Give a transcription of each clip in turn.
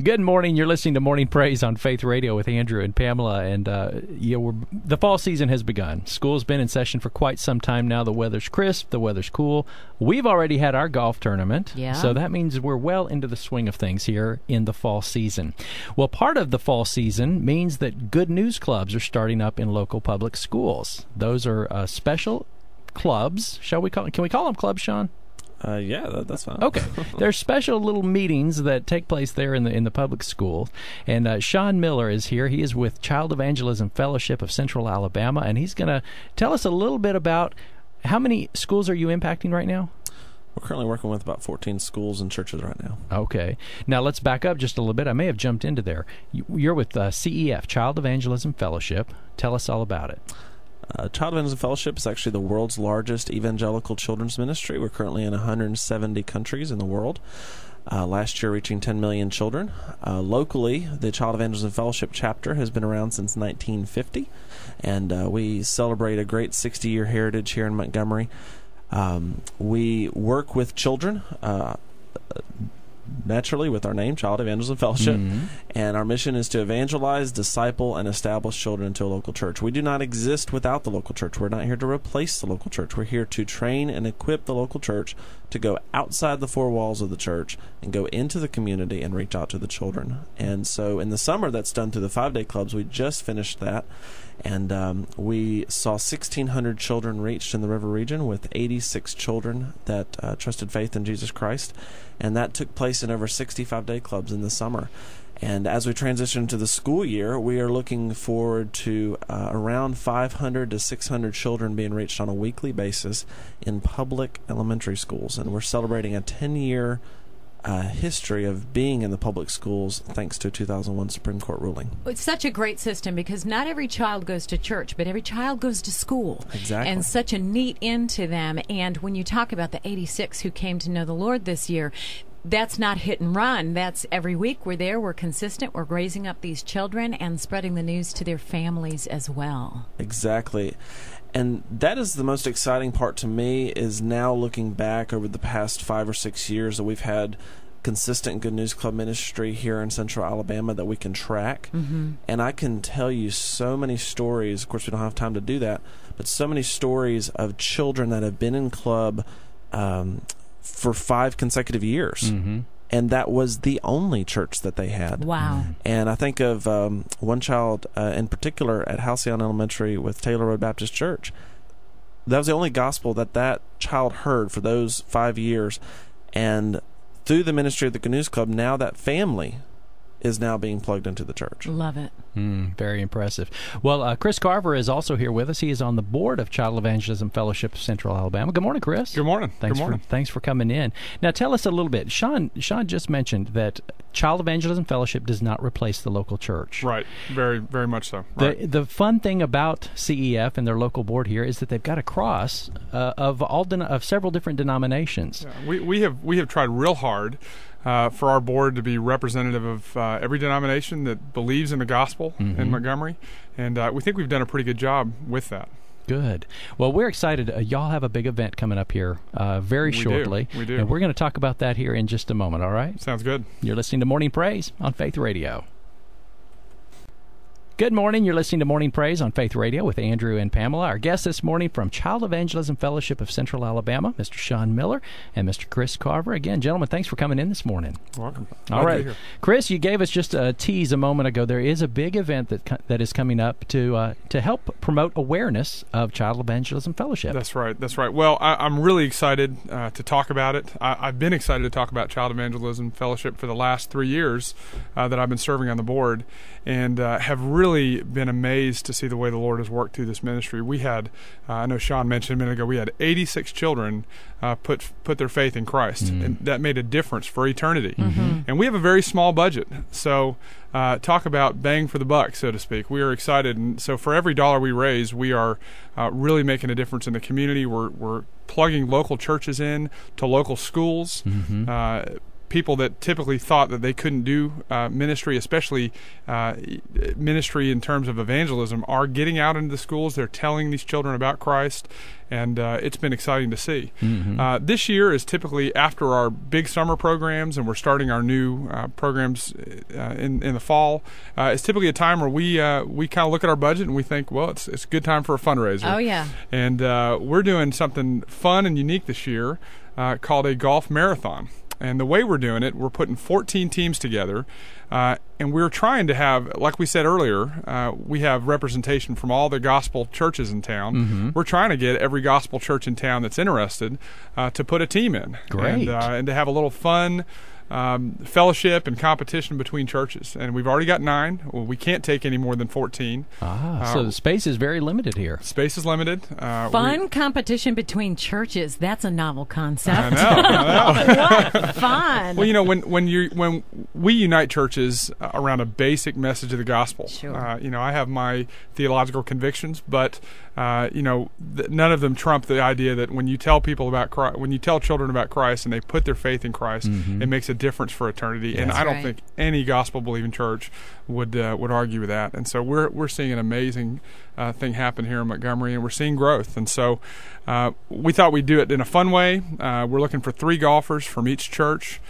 Good morning. You're listening to Morning Praise on Faith Radio with Andrew and Pamela. And the fall season has begun. School's been in session for quite some time now. The weather's crisp. The weather's cool. We've already had our golf tournament. Yeah. So that means we're well into the swing of things here in the fall season. Well, part of the fall season means that good news clubs are starting up in local public schools. Those are special clubs. Can we call them clubs, Sean? Yeah, that's fine. Okay. There's special little meetings that take place there in the public schools. And Sean Miller is here. He is with Child Evangelism Fellowship of Central Alabama, and he's going to tell us a little bit about how many schools are you impacting right now? We're currently working with about 14 schools and churches right now. Okay. Now, let's back up just a little bit. I may have jumped into there. You're with CEF, Child Evangelism Fellowship. Tell us all about it. Child Evangelism Fellowship is actually the world's largest evangelical children's ministry. We're currently in 170 countries in the world. Last year reaching 10 million children. Locally, the Child Evangelism Fellowship chapter has been around since 1950, and we celebrate a great 60-year heritage here in Montgomery. We work with children, naturally with our name, Child Evangelism Fellowship, and our mission is to evangelize, disciple, and establish children into a local church. We do not exist without the local church. We're not here to replace the local church. We're here to train and equip the local church to go outside the four walls of the church and go into the community and reach out to the children. And so in the summer, that's done through the 5-day clubs. We just finished that. And we saw 1,600 children reached in the River region, with 86 children that trusted faith in Jesus Christ. And that took place in over 65-day clubs in the summer. And as we transition to the school year, we are looking forward to around 500 to 600 children being reached on a weekly basis in public elementary schools. And we're celebrating a 10-year history of being in the public schools thanks to a 2001 Supreme Court ruling. It's such a great system because not every child goes to church, but every child goes to school. Exactly. And such a neat end to them. And when you talk about the 86 who came to know the Lord this year, that's not hit and run. That's every week we're there, we're consistent, we're raising up these children and spreading the news to their families as well. Exactly. And that is the most exciting part to me, is now looking back over the past 5 or 6 years that we've had consistent Good News Club ministry here in Central Alabama that we can track. And I can tell you so many stories. Of course, we don't have time to do that, but so many stories of children that have been in club for 5 consecutive years. And that was the only church that they had. Wow. And I think of one child in particular at Halcyon Elementary with Taylor Road Baptist Church. That was the only gospel that child heard for those 5 years. And through the ministry of the Good News Club, now that family is now being plugged into the church. Love it. Very impressive. Well, Chris Carver is also here with us. He is on the board of Child Evangelism Fellowship of Central Alabama. Good morning, Chris. Good morning. Thanks for coming in. Now, tell us a little bit. Sean just mentioned that Child Evangelism Fellowship does not replace the local church. Right. Very, very much so. Right. The fun thing about CEF and their local board here is that they've got a cross of several different denominations. Yeah, we have tried real hard for our board to be representative of every denomination that believes in the gospel in Montgomery, and we think we've done a pretty good job with that. Good. Well, we're excited. Y'all have a big event coming up here very shortly. We do. And we're going to talk about that here in just a moment, all right? Sounds good. You're listening to Morning Praise on Faith Radio. Good morning. You're listening to Morning Praise on Faith Radio with Andrew and Pamela. Our guests this morning from Child Evangelism Fellowship of Central Alabama, Mr. Sean Miller and Mr. Chris Carver. Again, gentlemen, thanks for coming in this morning. Welcome. All right. Chris, you gave us just a tease a moment ago. There is a big event that is coming up to help promote awareness of Child Evangelism Fellowship. That's right. Well, I'm really excited to talk about it. I've been excited to talk about Child Evangelism Fellowship for the last 3 years that I've been serving on the board, and have really been amazed to see the way the Lord has worked through this ministry. We had, I know Sean mentioned a minute ago, we had 86 children put their faith in Christ, and that made a difference for eternity. And we have a very small budget, so talk about bang for the buck, so to speak. We are excited, and so for every dollar we raise, we are really making a difference in the community. We're plugging local churches in to local schools, people that typically thought that they couldn't do ministry, especially ministry in terms of evangelism, are getting out into the schools. They're telling these children about Christ, and it's been exciting to see. Mm-hmm. This year is typically after our big summer programs, and we're starting our new programs in the fall. It's typically a time where we kind of look at our budget and we think, well, it's a good time for a fundraiser. Oh, yeah. And we're doing something fun and unique this year called a golf marathon. And the way we're doing it, we're putting 14 teams together, and we're trying to have, like we said earlier, we have representation from all the gospel churches in town. Mm-hmm. We're trying to get every gospel church in town that's interested to put a team in. Great. And to have a little fun fellowship and competition between churches. And we've already got 9. Well, we can't take any more than 14. So the space is very limited here. Space is limited. Fun competition between churches. That's a novel concept. I know. What fun. Well, when we unite churches around a basic message of the gospel. Sure. I have my theological convictions, but none of them trump the idea that when you tell people about Christ, when you tell children about Christ and they put their faith in Christ, mm-hmm. it makes a difference for eternity. And I don't think any gospel-believing church would argue with that. And so we're seeing an amazing thing happen here in Montgomery, and we're seeing growth. And so we thought we'd do it in a fun way. We're looking for 3 golfers from each church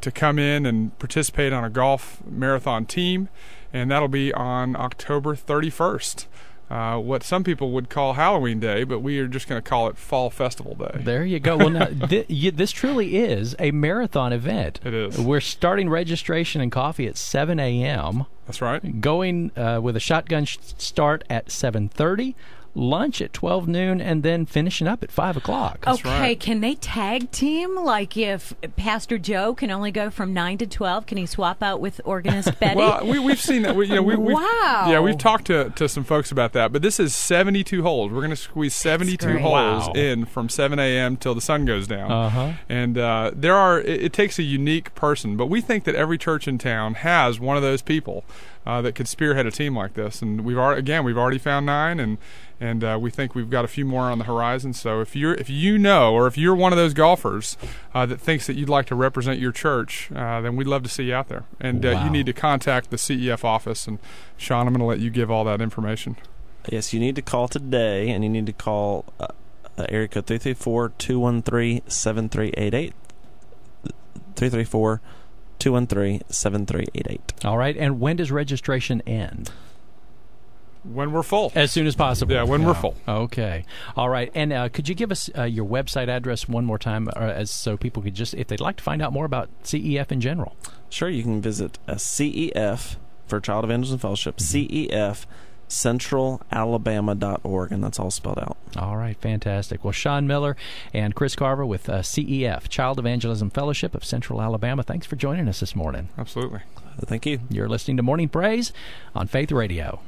to come in and participate on a golf marathon team, and that'll be on October 31st. What some people would call Halloween Day, but we are just going to call it Fall Festival Day. There you go. Well, now, this truly is a marathon event. It is. We're starting registration and coffee at 7 a.m. That's right. Going with a shotgun start at 7:30. Lunch at 12 noon, and then finishing up at 5 o'clock. That's okay, right. Can they tag team? Like if Pastor Joe can only go from 9 to 12, can he swap out with organist Betty? Well, we've seen that. Wow. Yeah, we've talked to some folks about that, but this is 72 holes. We're going to squeeze 72 holes in from 7 a.m. till the sun goes down. Uh-huh. And it takes a unique person, but we think that every church in town has one of those people that could spearhead a team like this. And we've already found 9, and we think we've got a few more on the horizon. So if you're one of those golfers that thinks that you'd like to represent your church, then we'd love to see you out there. And you need to contact the CEF office. And Sean, I'm going to let you give all that information. Yes, you need to call today, and you need to call area code 334-213-7388. 334-213-7388. All right, and when does registration end? When we're full. As soon as possible. Yeah, when we're full. Okay. All right. And could you give us your website address one more time so people could just, if they'd like to find out more about CEF in general? Sure. You can visit CEF for Child Evangelism Fellowship, CEF centralalabama.org, and that's all spelled out. All right, fantastic. Well, Sean Miller and Chris Carver with CEF, Child Evangelism Fellowship of Central Alabama, thanks for joining us this morning. Absolutely. Thank you. You're listening to Morning Praise on Faith Radio.